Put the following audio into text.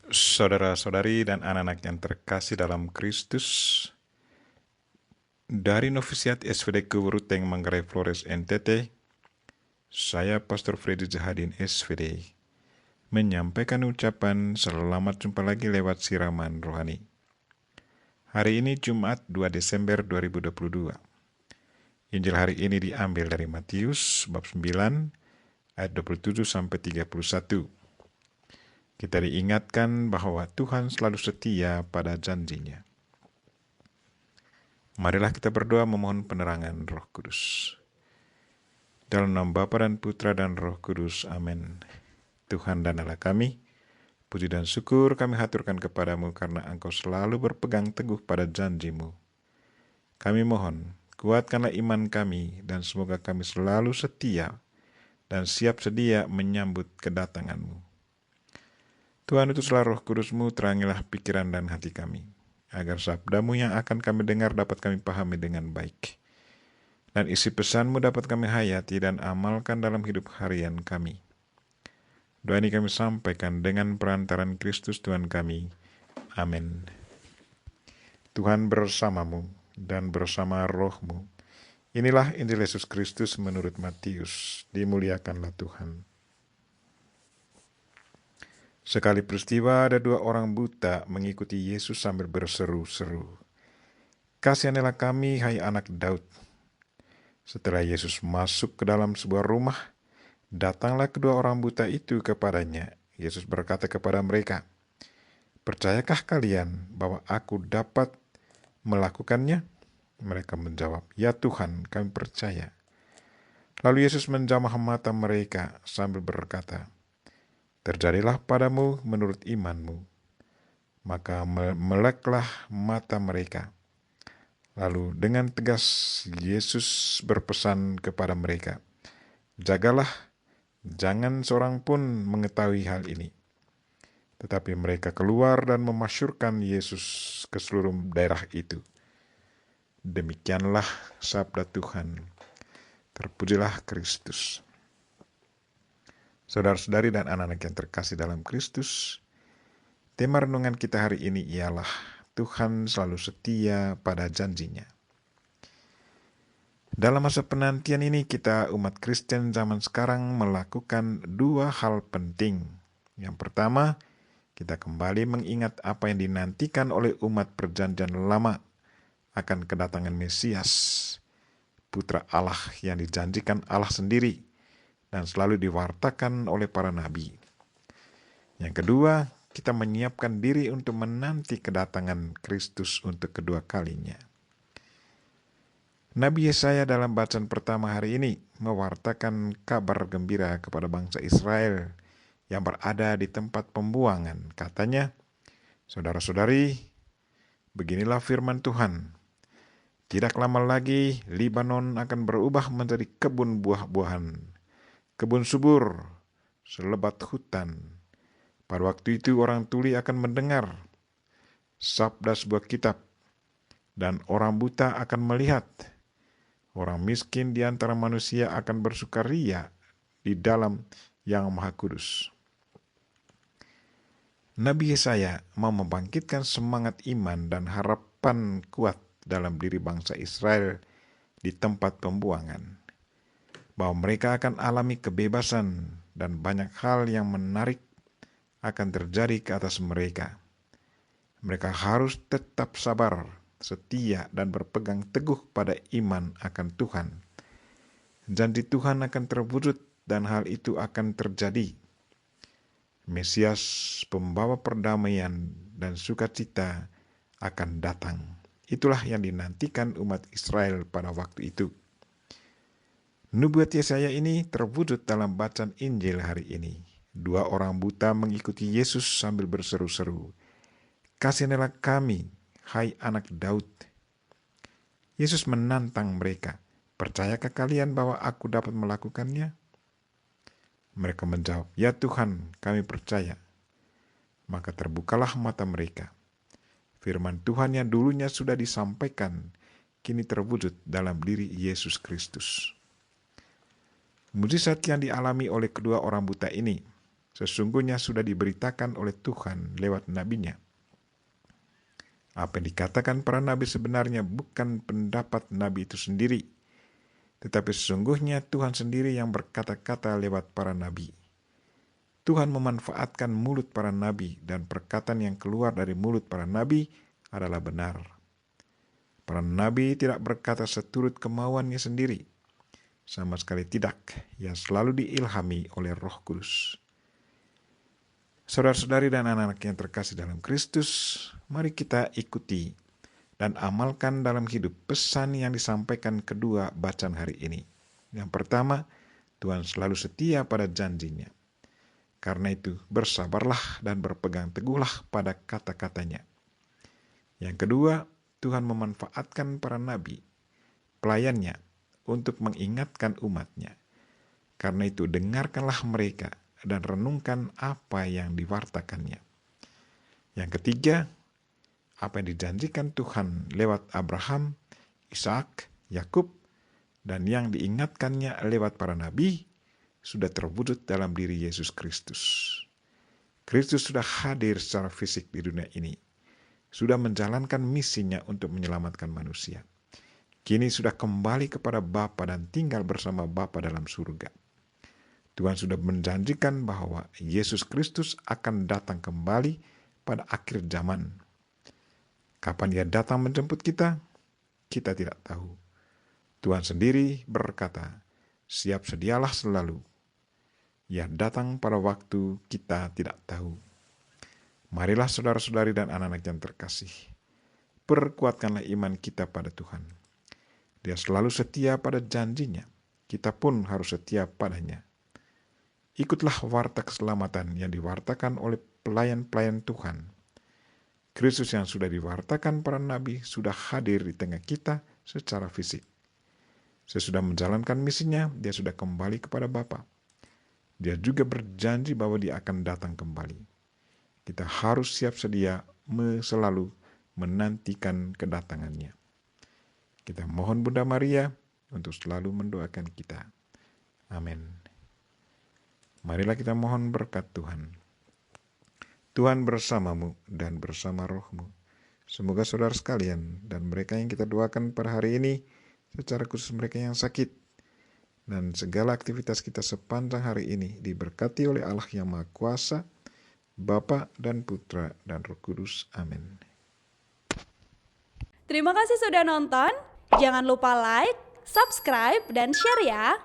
Saudara-saudari dan anak-anak yang terkasih dalam Kristus, dari Novisiat SVD Keweruteng Manggarai Flores NTT, saya Pastor Freddy Zahadin SVD, menyampaikan ucapan selamat jumpa lagi lewat siraman rohani. Hari ini Jumat 2 Desember 2022. Injil hari ini diambil dari Matius bab 9 ayat 27 sampai 31. Kita diingatkan bahwa Tuhan selalu setia pada janjinya. Marilah kita berdoa memohon penerangan Roh Kudus. Dalam nama Bapa dan Putra dan Roh Kudus. Amin. Tuhan dan Allah kami, puji dan syukur kami haturkan kepadamu karena Engkau selalu berpegang teguh pada janjimu. Kami mohon, kuatkanlah iman kami dan semoga kami selalu setia dan siap sedia menyambut kedatanganmu. Tuhan, utuslah Roh Kudus-Mu, terangilah pikiran dan hati kami, agar sabdamu yang akan kami dengar dapat kami pahami dengan baik. Dan isi pesan-Mu dapat kami hayati dan amalkan dalam hidup harian kami. Doa ini kami sampaikan dengan perantaran Kristus Tuhan kami. Amin. Tuhan bersamamu dan bersama roh-Mu. Inilah Injil Yesus Kristus menurut Matius. Dimuliakanlah Tuhan. Sekali peristiwa ada dua orang buta mengikuti Yesus sambil berseru-seru, "Kasihanilah kami, hai anak Daud." Setelah Yesus masuk ke dalam sebuah rumah, datanglah kedua orang buta itu kepadanya. Yesus berkata kepada mereka, "Percayakah kalian bahwa aku dapat melakukannya?" Mereka menjawab, "Ya Tuhan, kami percaya." Lalu Yesus menjamah mata mereka sambil berkata, "Terjadilah padamu menurut imanmu." Maka meleklah mata mereka. Lalu dengan tegas Yesus berpesan kepada mereka, "Jagalah, jangan seorang pun mengetahui hal ini." Tetapi mereka keluar dan memasyurkan Yesus ke seluruh daerah itu. Demikianlah sabda Tuhan. Terpujilah Kristus. Saudara-saudari dan anak-anak yang terkasih dalam Kristus, tema renungan kita hari ini ialah Tuhan selalu setia pada janjinya. Dalam masa penantian ini kita umat Kristen zaman sekarang melakukan dua hal penting. Yang pertama, kita kembali mengingat apa yang dinantikan oleh umat perjanjian lama akan kedatangan Mesias, Putra Allah yang dijanjikan Allah sendiri dan selalu diwartakan oleh para nabi. Yang kedua, kita menyiapkan diri untuk menanti kedatangan Kristus untuk kedua kalinya. Nabi Yesaya dalam bacaan pertama hari ini mewartakan kabar gembira kepada bangsa Israel yang berada di tempat pembuangan. Katanya, "Saudara-saudari, beginilah firman Tuhan. Tidak lama lagi Libanon akan berubah menjadi kebun buah-buahan, kebun subur, selebat hutan. Pada waktu itu orang tuli akan mendengar sabda sebuah kitab, dan orang buta akan melihat. Orang miskin di antara manusia akan bersukaria di dalam Yang Maha Kudus." Nabi Yesaya mau membangkitkan semangat iman dan harapan kuat dalam diri bangsa Israel di tempat pembuangan, bahwa mereka akan alami kebebasan dan banyak hal yang menarik akan terjadi ke atas mereka. Mereka harus tetap sabar, setia, dan berpegang teguh pada iman akan Tuhan. Janji Tuhan akan terwujud dan hal itu akan terjadi. Mesias, pembawa perdamaian dan sukacita, akan datang. Itulah yang dinantikan umat Israel pada waktu itu. Nubuat Yesaya ini terwujud dalam bacaan Injil hari ini. Dua orang buta mengikuti Yesus sambil berseru-seru, "Kasihanilah kami, hai anak Daud." Yesus menantang mereka, "Percayakah kalian bahwa aku dapat melakukannya?" Mereka menjawab, "Ya Tuhan, kami percaya." Maka terbukalah mata mereka. Firman Tuhan yang dulunya sudah disampaikan, kini terwujud dalam diri Yesus Kristus. Mujizat yang dialami oleh kedua orang buta ini sesungguhnya sudah diberitakan oleh Tuhan lewat nabinya. Apa yang dikatakan para nabi sebenarnya bukan pendapat nabi itu sendiri, tetapi sesungguhnya Tuhan sendiri yang berkata-kata lewat para nabi. Tuhan memanfaatkan mulut para nabi dan perkataan yang keluar dari mulut para nabi adalah benar. Para nabi tidak berkata seturut kemauannya sendiri. Sama sekali tidak, ia selalu diilhami oleh Roh Kudus. Saudara-saudari dan anak-anak yang terkasih dalam Kristus, mari kita ikuti dan amalkan dalam hidup pesan yang disampaikan kedua bacaan hari ini. Yang pertama, Tuhan selalu setia pada janjinya. Karena itu, bersabarlah dan berpegang teguhlah pada kata-katanya. Yang kedua, Tuhan memanfaatkan para nabi, pelayannya, untuk mengingatkan umatnya. Karena itu, dengarkanlah mereka dan renungkan apa yang diwartakannya. Yang ketiga, apa yang dijanjikan Tuhan lewat Abraham, Ishak, Yakub, dan yang diingatkannya lewat para nabi, sudah terwujud dalam diri Yesus Kristus. Kristus sudah hadir secara fisik di dunia ini, sudah menjalankan misinya untuk menyelamatkan manusia. Kini sudah kembali kepada Bapa dan tinggal bersama Bapa dalam surga. Tuhan sudah menjanjikan bahwa Yesus Kristus akan datang kembali pada akhir zaman. Kapan Dia datang menjemput kita? Kita tidak tahu. Tuhan sendiri berkata, siap sedialah selalu. Ia datang pada waktu kita tidak tahu. Marilah saudara-saudari dan anak-anak yang terkasih, perkuatkanlah iman kita pada Tuhan. Dia selalu setia pada janjinya. Kita pun harus setia padanya. Ikutlah warta keselamatan yang diwartakan oleh pelayan-pelayan Tuhan. Kristus yang sudah diwartakan para nabi sudah hadir di tengah kita secara fisik. Sesudah menjalankan misinya, dia sudah kembali kepada Bapa. Dia juga berjanji bahwa dia akan datang kembali. Kita harus siap sedia selalu menantikan kedatangannya. Kita mohon Bunda Maria untuk selalu mendoakan kita. Amin. Marilah kita mohon berkat Tuhan. Tuhan bersamamu dan bersama rohmu. Semoga saudara sekalian dan mereka yang kita doakan pada hari ini, secara khusus mereka yang sakit, dan segala aktivitas kita sepanjang hari ini diberkati oleh Allah yang Maha Kuasa, Bapa dan Putra dan Roh Kudus. Amin. Terima kasih sudah nonton. Jangan lupa like, subscribe, dan share ya.